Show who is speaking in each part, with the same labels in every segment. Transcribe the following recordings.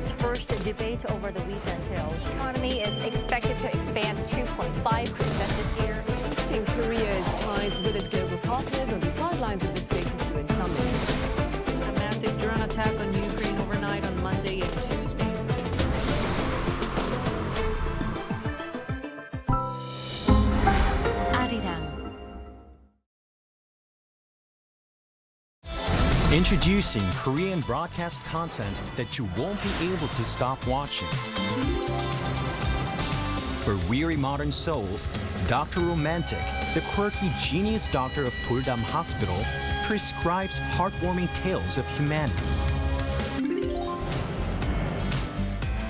Speaker 1: its first debate over the weekend.
Speaker 2: The economy is expected to expand 2.5% this year.
Speaker 3: Korea's ties with its global partners on the sidelines of the Status UN summit.
Speaker 4: A massive drone attack on Ukraine overnight on Monday and Tuesday.
Speaker 5: Arirang.
Speaker 6: Introducing Korean broadcast content that you won't be able to stop watching. For weary modern souls, Dr. Romantic, the quirky genius doctor of Puldam Hospital, prescribes heartwarming tales of humanity.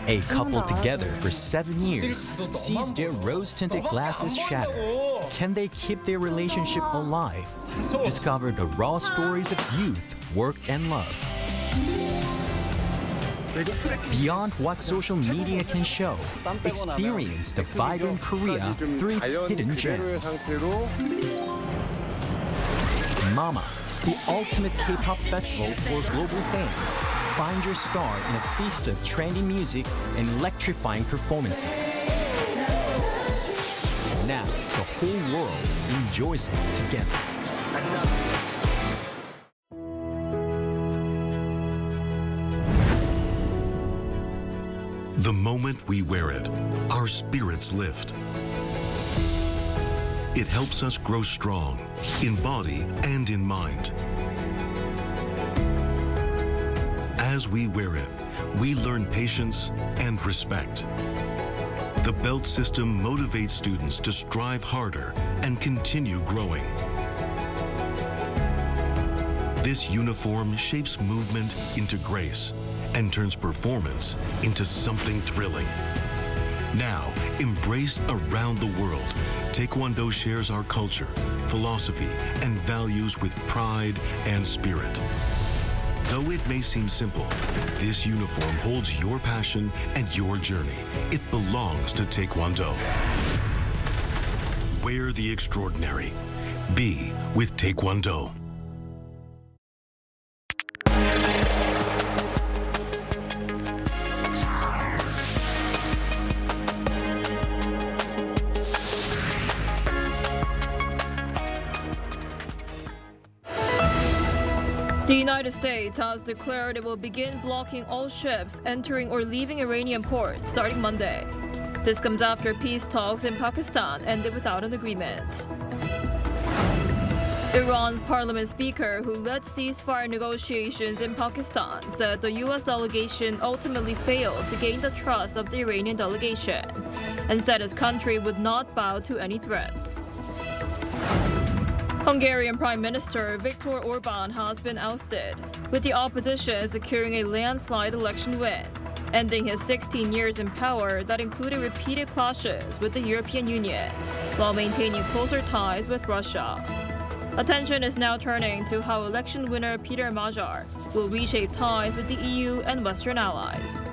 Speaker 6: A couple together for 7 years sees their rose-tinted glasses shatter. Can they keep their relationship alive? Discover the raw stories of youth, work, and love. Beyond what social media can show, experience the vibrant Korea through its hidden gems. Mama, the ultimate K-pop festival for global fans. Find your star in a feast of trendy music and electrifying performances. And now, the whole world enjoys it together.
Speaker 7: The moment we wear it, our spirits lift. It helps us grow strong, in body and in mind. As we wear it, we learn patience and respect. The belt system motivates students to strive harder and continue growing. This uniform shapes movement into grace and turns performance into something thrilling. Now, embraced around the world, Taekwondo shares our culture, philosophy, and values with pride and spirit. Though it may seem simple, this uniform holds your passion and your journey. It belongs to Taekwondo. Wear the extraordinary. Be with Taekwondo.
Speaker 8: The United States has declared it will begin blocking all ships entering or leaving Iranian ports starting Monday. This comes after peace talks in Pakistan ended without an agreement. Iran's parliament speaker, who led ceasefire negotiations in Pakistan, said the U.S. delegation ultimately failed to gain the trust of the Iranian delegation and said his country would not bow to any threats. Hungarian Prime Minister Viktor Orbán has been ousted, with the opposition securing a landslide election win, ending his 16 years in power that included repeated clashes with the European Union, while maintaining closer ties with Russia. Attention is now turning to how election winner Peter Magyar will reshape ties with the EU and Western allies.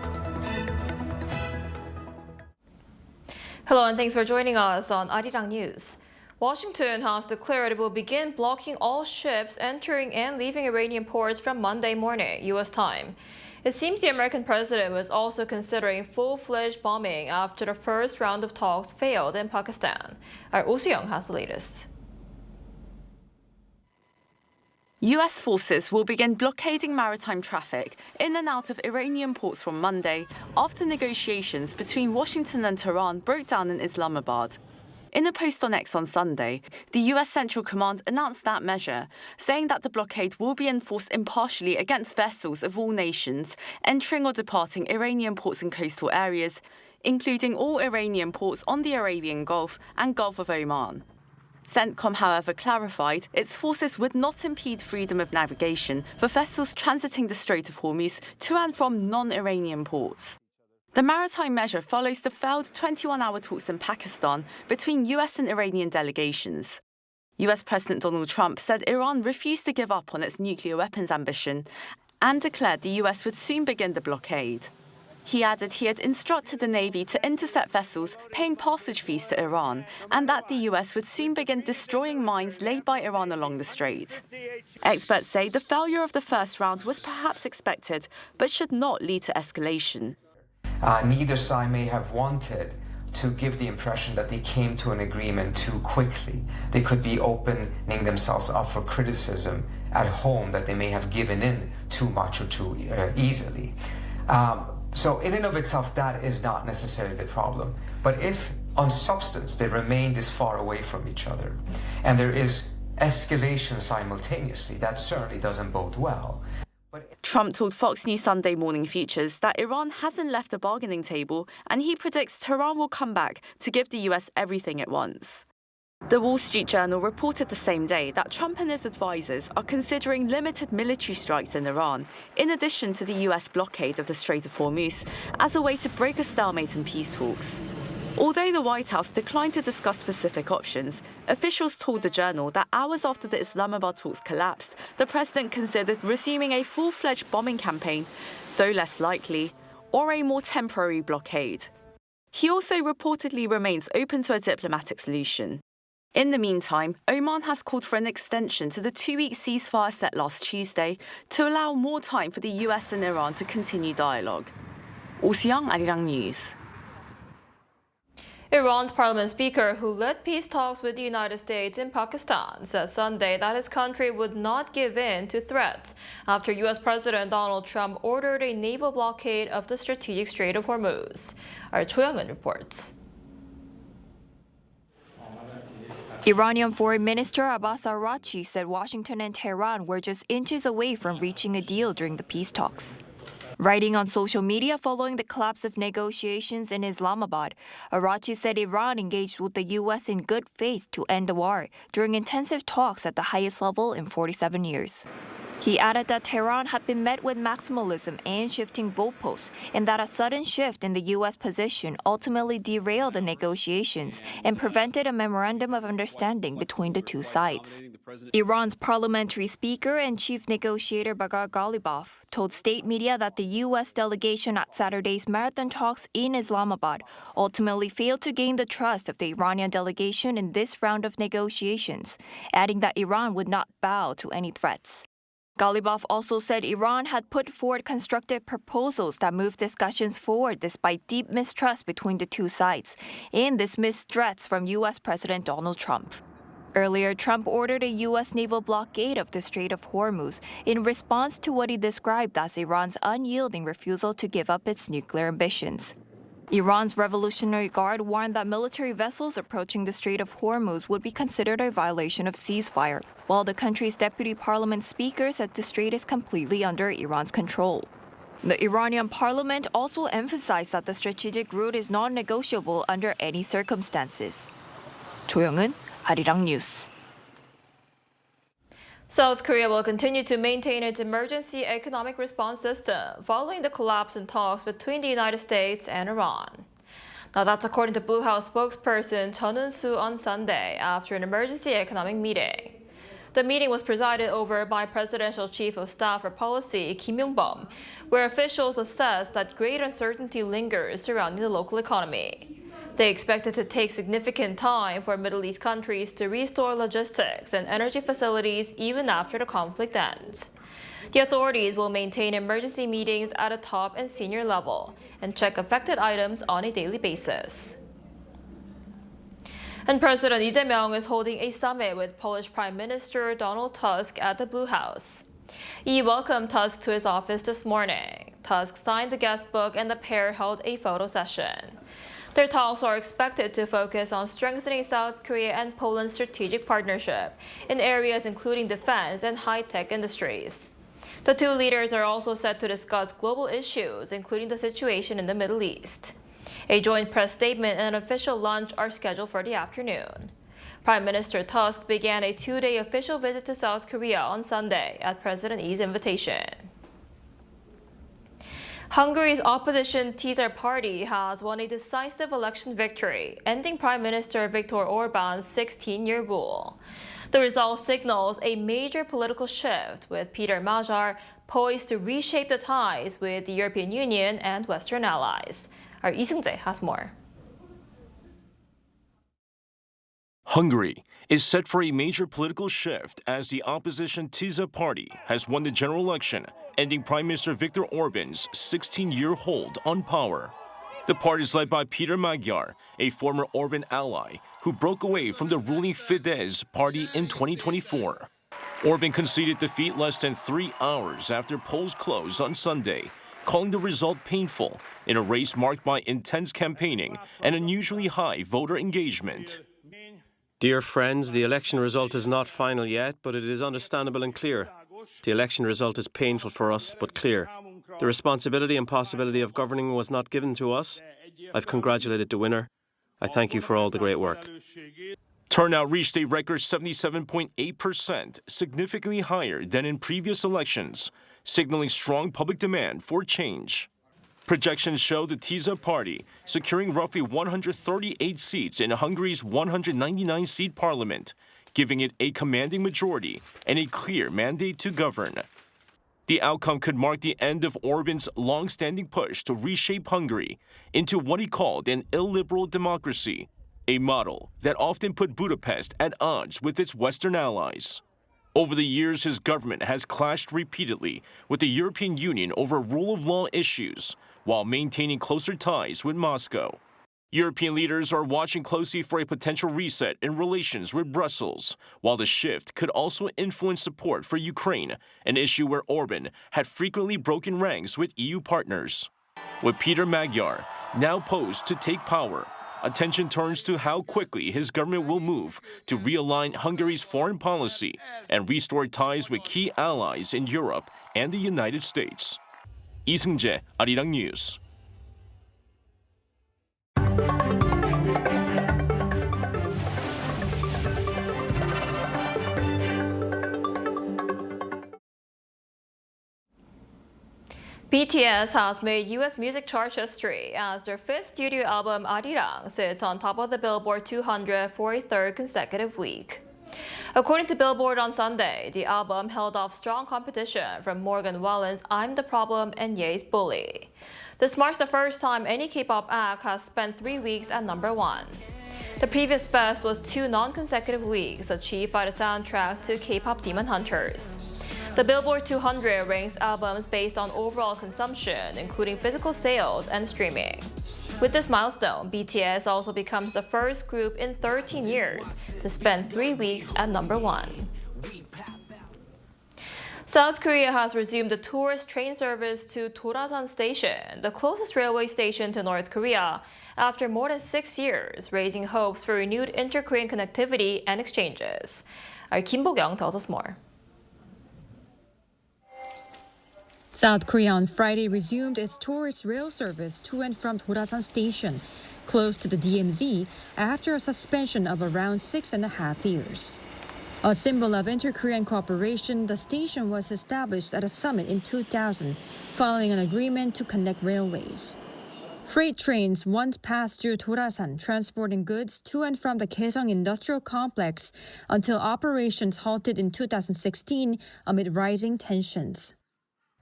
Speaker 8: Hello and thanks for joining us on Arirang News. Washington has declared it will begin blocking all ships entering and leaving Iranian ports from Monday morning, U.S. time. It seems the American president was also considering full-fledged bombing after the first round of talks failed in Pakistan. Our Oh Soo-young has the latest.
Speaker 5: U.S. forces will begin blockading maritime traffic in and out of Iranian ports from Monday after negotiations between Washington and Tehran broke down in Islamabad. In a post on X on Sunday, the U.S. Central Command announced that measure, saying that the blockade will be enforced impartially against vessels of all nations entering or departing Iranian ports and coastal areas, including all Iranian ports on the Arabian Gulf and Gulf of Oman. CENTCOM, however, clarified its forces would not impede freedom of navigation for vessels transiting the Strait of Hormuz to and from non-Iranian ports. The maritime measure follows the failed 21-hour talks in Pakistan between US and Iranian delegations. US President Donald Trump said Iran refused to give up on its nuclear weapons ambition and declared the US would soon begin the blockade. He added he had instructed the Navy to intercept vessels paying passage fees to Iran, and that the US would soon begin destroying mines laid by Iran along the strait. Experts say the failure of the first round was perhaps expected, but should not lead to escalation.
Speaker 9: Neither side may have wanted to give the impression that they came to an agreement too quickly. They could be opening themselves up for criticism at home that they may have given in too much or too easily. So in and of itself, that is not necessarily the problem. But if on substance they remain this far away from each other and there is escalation simultaneously, that certainly doesn't bode well.
Speaker 5: Trump told Fox News Sunday Morning Features that Iran hasn't left the bargaining table, and he predicts Tehran will come back to give the US everything it wants. The Wall Street Journal reported the same day that Trump and his advisors are considering limited military strikes in Iran, in addition to the US blockade of the Strait of Hormuz, as a way to break a stalemate in peace talks. Although the White House declined to discuss specific options, officials told the Journal that hours after the Islamabad talks collapsed, the president considered resuming a full-fledged bombing campaign, though less likely, or a more temporary blockade. He also reportedly remains open to a diplomatic solution. In the meantime, Oman has called for an extension to the 2-week ceasefire set last Tuesday to allow more time for the US and Iran to continue dialogue. Oused, Arirang News.
Speaker 8: Iran's parliament speaker, who led peace talks with the United States and Pakistan, said Sunday that his country would not give in to threats after U.S. President Donald Trump ordered a naval blockade of the strategic Strait of Hormuz. Our Choi Young-eun reports.
Speaker 10: Iranian Foreign Minister Abbas Araghchi said Washington and Tehran were just inches away from reaching a deal during the peace talks. Writing on social media following the collapse of negotiations in Islamabad, Araghchi said Iran engaged with the U.S. in good faith to end the war during intensive talks at the highest level in 47 years. He added that Tehran had been met with maximalism and shifting goalposts, and that a sudden shift in the U.S. position ultimately derailed the negotiations and prevented a memorandum of understanding between the two sides. Iran's parliamentary speaker and chief negotiator Bagar Ghalibaf told state media that the U.S. delegation at Saturday's marathon talks in Islamabad ultimately failed to gain the trust of the Iranian delegation in this round of negotiations, adding that Iran would not bow to any threats. Ghalibaf also said Iran had put forward constructive proposals that moved discussions forward despite deep mistrust between the two sides and dismissed threats from U.S. President Donald Trump. Earlier, Trump ordered a U.S. naval blockade of the Strait of Hormuz in response to what he described as Iran's unyielding refusal to give up its nuclear ambitions. Iran's Revolutionary Guard warned that military vessels approaching the Strait of Hormuz would be considered a violation of ceasefire, while the country's deputy parliament speaker said the strait is completely under Iran's control. The Iranian parliament also emphasized that the strategic route is non-negotiable under any circumstances. Choi Young-eun, Arirang News.
Speaker 8: South Korea will continue to maintain its emergency economic response system following the collapse in talks between the United States and Iran. Now that's according to Blue House spokesperson Chun Eun-soo on Sunday after an emergency economic meeting. The meeting was presided over by Presidential Chief of Staff for Policy Kim Yong-bum, where officials assessed that great uncertainty lingers surrounding the local economy. They expect it to take significant time for Middle East countries to restore logistics and energy facilities even after the conflict ends. The authorities will maintain emergency meetings at a top and senior level and check affected items on a daily basis. And President Lee Jae-myung is holding a summit with Polish Prime Minister Donald Tusk at the Blue House. He welcomed Tusk to his office this morning. Tusk signed the guest book and the pair held a photo session. Their talks are expected to focus on strengthening South Korea and Poland's strategic partnership in areas including defense and high-tech industries. The two leaders are also set to discuss global issues, including the situation in the Middle East. A joint press statement and an official lunch are scheduled for the afternoon. Prime Minister Tusk began a 2-day official visit to South Korea on Sunday at President Lee's invitation. Hungary's opposition Tisza party has won a decisive election victory, ending Prime Minister Viktor Orbán's 16-year rule. The result signals a major political shift, with Peter Magyar poised to reshape the ties with the European Union and Western allies. Our Lee Seung-jae has more.
Speaker 11: Hungary is set for a major political shift as the opposition TISA party has won the general election, ending Prime Minister Viktor Orbán's 16-year hold on power. The party is led by Peter Magyar, a former Orbán ally who broke away from the ruling Fidesz party in 2024. Orbán conceded defeat less than 3 hours after polls closed on Sunday, calling the result painful in a race marked by intense campaigning and unusually high voter engagement.
Speaker 12: Dear friends, the election result is not final yet, but it is understandable and clear. The election result is painful for us, but clear. The responsibility and possibility of governing was not given to us. I've congratulated the winner. I thank you for all the great work.
Speaker 11: Turnout reached a record 77.8%, significantly higher than in previous elections, signaling strong public demand for change. Projections show the TISA party securing roughly 138 seats in Hungary's 199-seat parliament, giving it a commanding majority and a clear mandate to govern. The outcome could mark the end of Orbán's long-standing push to reshape Hungary into what he called an illiberal democracy, a model that often put Budapest at odds with its Western allies. Over the years, his government has clashed repeatedly with the European Union over rule of law issues, while maintaining closer ties with Moscow. European leaders are watching closely for a potential reset in relations with Brussels, while the shift could also influence support for Ukraine, an issue where Orbán had frequently broken ranks with EU partners. With Peter Magyar now posed to take power, attention turns to how quickly his government will move to realign Hungary's foreign policy and restore ties with key allies in Europe and the United States. Lee Seung-jae, Arirang News.
Speaker 8: BTS has made U.S. music chart history as their 5th studio album Arirang sits on top of the Billboard 200 for a 3rd consecutive week. According to Billboard on Sunday, the album held off strong competition from Morgan Wallen's I'm the Problem and Ye's Bully. This marks the first time any K-pop act has spent 3 weeks at #1. The previous best was 2 non-consecutive weeks achieved by the soundtrack to K-pop Demon Hunters. The Billboard 200 ranks albums based on overall consumption, including physical sales and streaming. With this milestone, BTS also becomes the first group in 13 years to spend 3 weeks at #1. South Korea has resumed the tourist train service to Dorasan Station, the closest railway station to North Korea, after more than 6 years, raising hopes for renewed inter-Korean connectivity and exchanges. Our Kim Bo-kyung tells us more.
Speaker 13: South Korea on Friday resumed its tourist rail service to and from Dorasan Station, close to the DMZ, after a suspension of around 6.5 years. A symbol of inter-Korean cooperation, the station was established at a summit in 2000, following an agreement to connect railways. Freight trains once passed through Dorasan, transporting goods to and from the Kaesong Industrial Complex until operations halted in 2016 amid rising tensions.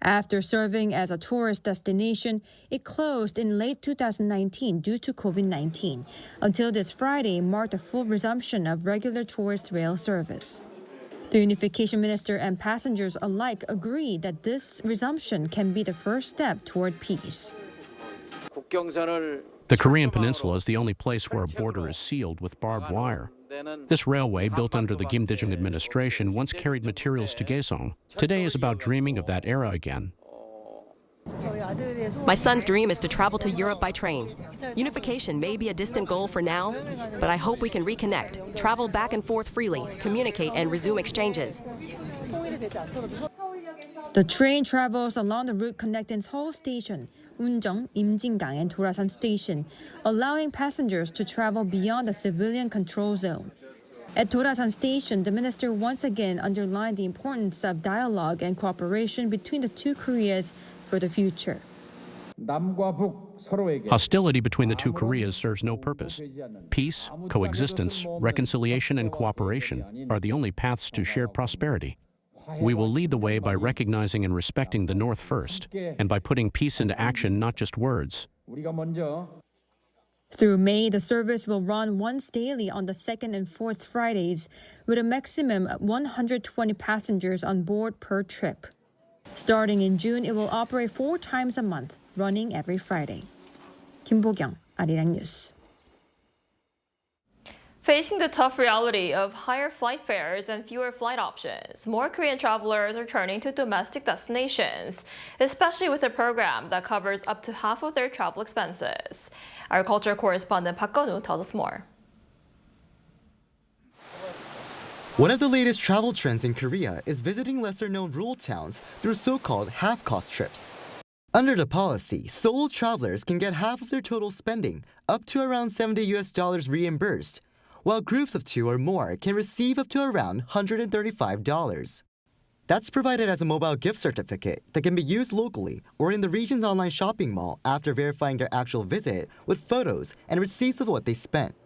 Speaker 13: After serving as a tourist destination, it closed in late 2019 due to COVID-19, until this Friday marked a full resumption of regular tourist rail service. The unification minister and passengers alike agree that this resumption can be the first step toward peace.
Speaker 14: The Korean Peninsula is the only place where a border is sealed with barbed wire. This railway, built under the Kim Dae-jung administration, once carried materials to Kaesong. Today is about dreaming of that era again.
Speaker 15: My son's dream is to travel to Europe by train. Unification may be a distant goal for now, but I hope we can reconnect, travel back and forth freely, communicate, and resume exchanges.
Speaker 13: The train travels along the route connecting Seoul Station, Unjeong, Imjingang, and Dorasan Station, allowing passengers to travel beyond the civilian control zone. At Dorasan Station, the minister once again underlined the importance of dialogue and cooperation between the two Koreas for the future.
Speaker 14: Hostility between the two Koreas serves no purpose. Peace, coexistence, reconciliation, and cooperation are the only paths to shared prosperity. We will lead the way by recognizing and respecting the North first, and by putting peace into action, not just words.
Speaker 13: Through May, the service will run once daily on the second and fourth Fridays, with a maximum of 120 passengers on board per trip. Starting in June, it will operate 4 times a month, running every Friday. Kim Bo-kyung, Arirang News.
Speaker 8: Facing the tough reality of higher flight fares and fewer flight options, more Korean travelers are turning to domestic destinations, especially with a program that covers up to half of their travel expenses. Our culture correspondent Park Gun-woo tells us more.
Speaker 16: One of the latest travel trends in Korea is visiting lesser-known rural towns through so-called half-cost trips. Under the policy, solo travelers can get half of their total spending, up to around $70 reimbursed, while groups of 2 or more can receive up to around $135. That's provided as a mobile gift certificate that can be used locally or in the region's online shopping mall after verifying their actual visit with photos and receipts of what they spent.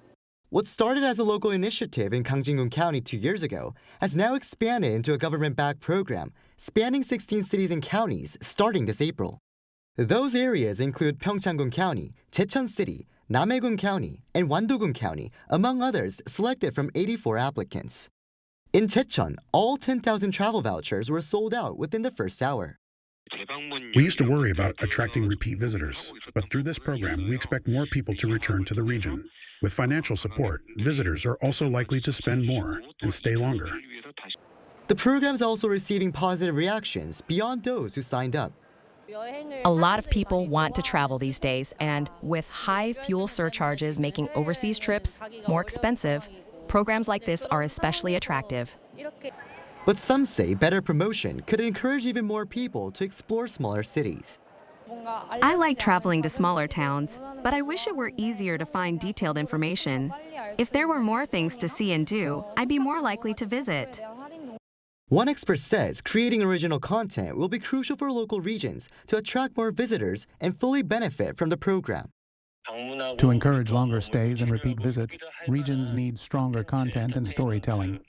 Speaker 16: What started as a local initiative in Gangjin-gun County 2 years ago has now expanded into a government-backed program spanning 16 cities and counties starting this April. Those areas include Pyeongchang-gun County, Jecheon City, Namhae-gun County, and Wando-gun County, among others selected from 84 applicants. In Jecheon, all 10,000 travel vouchers were sold out within the first hour.
Speaker 17: We used to worry about attracting repeat visitors, but through this program, we expect more people to return to the region. With financial support, visitors are also likely to spend more and stay longer.
Speaker 16: The program is also receiving positive reactions beyond those who signed up.
Speaker 15: A lot of people want to travel these days, and with high fuel surcharges making overseas trips more expensive, programs like this are especially attractive.
Speaker 16: But some say better promotion could encourage even more people to explore smaller cities.
Speaker 18: I like traveling to smaller towns, but I wish it were easier to find detailed information. If there were more things to see and do, I'd be more likely to visit.
Speaker 16: One expert says creating original content will be crucial for local regions to attract more visitors and fully benefit from the program.
Speaker 19: To encourage longer stays and repeat visits, regions need stronger content and storytelling.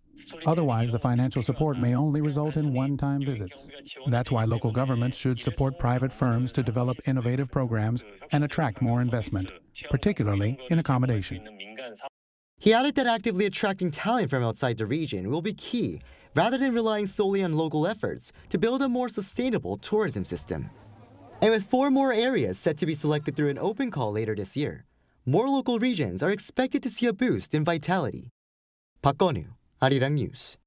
Speaker 19: Otherwise, the financial support may only result in one-time visits. That's why local governments should support private firms to develop innovative programs and attract more investment, particularly in accommodation.
Speaker 16: He added that actively attracting talent from outside the region will be key, rather than relying solely on local efforts to build a more sustainable tourism system. And with 4 more areas set to be selected through an open call later this year, more local regions are expected to see a boost in vitality. Park Gun-woo, Arirang News.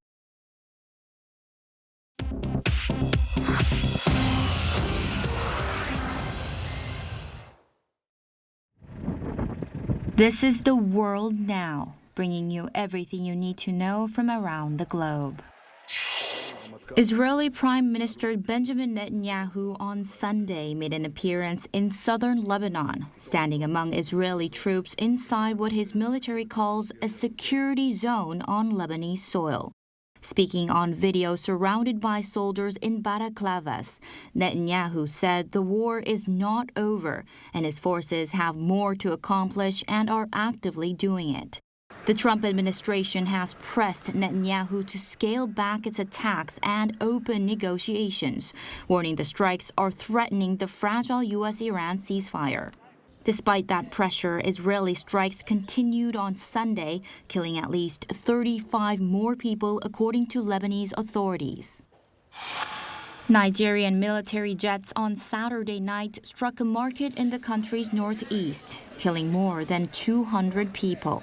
Speaker 20: This is The World Now, bringing you everything you need to know from around the globe. Israeli Prime Minister Benjamin Netanyahu on Sunday made an appearance in southern Lebanon, standing among Israeli troops inside what his military calls a security zone on Lebanese soil. Speaking on video surrounded by soldiers in balaclavas, Netanyahu said the war is not over and his forces have more to accomplish and are actively doing it. The Trump administration has pressed Netanyahu to scale back its attacks and open negotiations, warning the strikes are threatening the fragile U.S. Iran ceasefire. Despite that pressure, Israeli strikes continued on Sunday, killing at least 35 more people, according to Lebanese authorities. Nigerian military jets on Saturday night struck a market in the country's northeast, killing more than 200 people.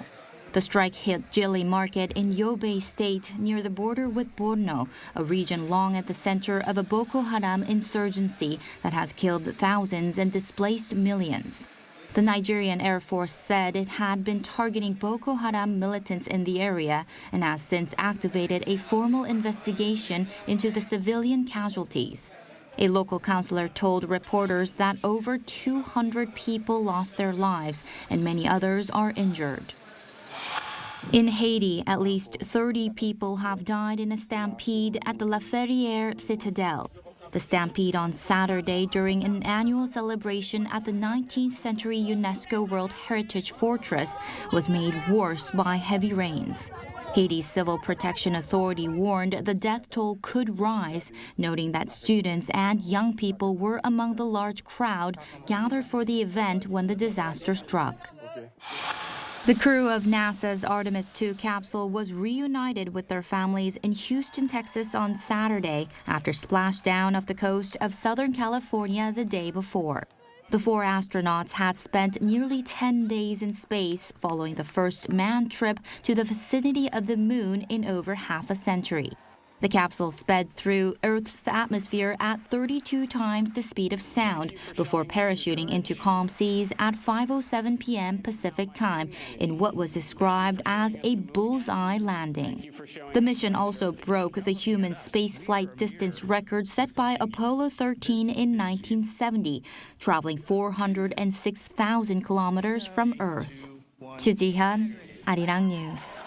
Speaker 20: The strike hit Jili Market in Yobe State near the border with Borno, a region long at the center of a Boko Haram insurgency that has killed thousands and displaced millions. The Nigerian Air Force said it had been targeting Boko Haram militants in the area and has since activated a formal investigation into the civilian casualties. A local councillor told reporters that over 200 people lost their lives and many others are injured. In Haiti, at least 30 people have died in a stampede at the La Ferrière Citadel. The stampede on Saturday during an annual celebration at the 19th century UNESCO World Heritage Fortress was made worse by heavy rains. Haiti's Civil Protection Authority warned the death toll could rise, noting that students and young people were among the large crowd gathered for the event when the disaster struck. The crew of NASA's Artemis II capsule was reunited with their families in Houston, Texas on Saturday after splashdown off the coast of Southern California the day before. The 4 astronauts had spent nearly 10 days in space following the first manned trip to the vicinity of the moon in over half a century. The capsule sped through Earth's atmosphere at 32 times the speed of sound before parachuting into calm seas at 5:07 p.m. Pacific time in what was described as a bullseye landing. The mission also broke the human spaceflight distance record set by Apollo 13 in 1970, traveling 406,000 kilometers from Earth. Chu Ji-hyun, Arirang News.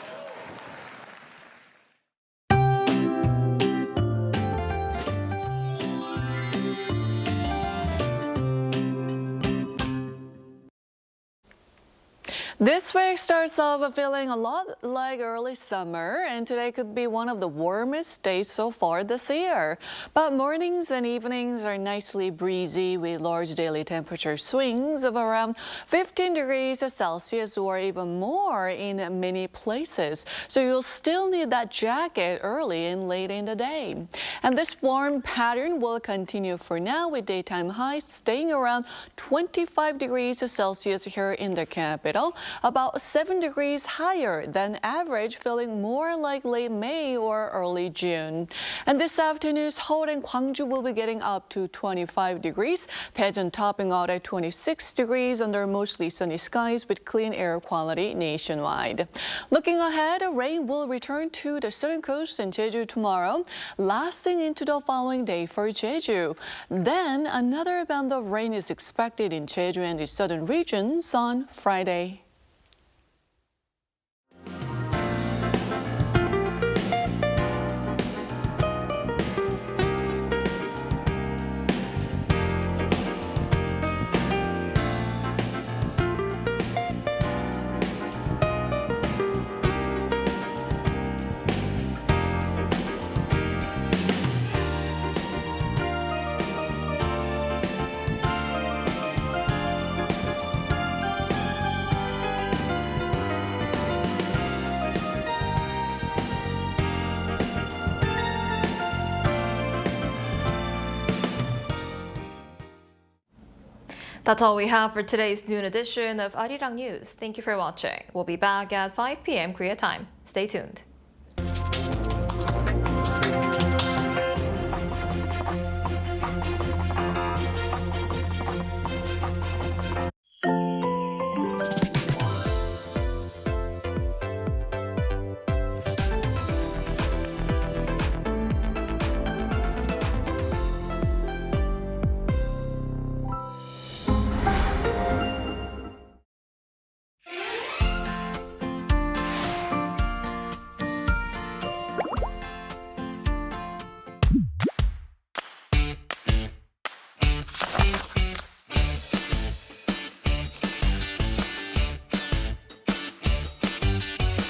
Speaker 21: This week starts off feeling a lot like early summer, and today could be one of the warmest days so far this year. But mornings and evenings are nicely breezy with large daily temperature swings of around 15 degrees Celsius or even more in many places. So you'll still need that jacket early and late in the day. And this warm pattern will continue for now with daytime highs staying around 25 degrees Celsius here in the capital, about 7 degrees higher than average, feeling more like late May or early June. And this afternoon's Seoul and Gwangju will be getting up to 25 degrees, Daejeon topping out at 26 degrees under mostly sunny skies with clean air quality nationwide. Looking ahead, rain will return to the southern coast and Jeju tomorrow, lasting into the following day for Jeju. Then another band of rain is expected in Jeju and the southern regions on Friday.
Speaker 1: That's all we have for today's noon edition of Arirang News. Thank you for watching. We'll be back at 5 p.m. Korea time. Stay tuned.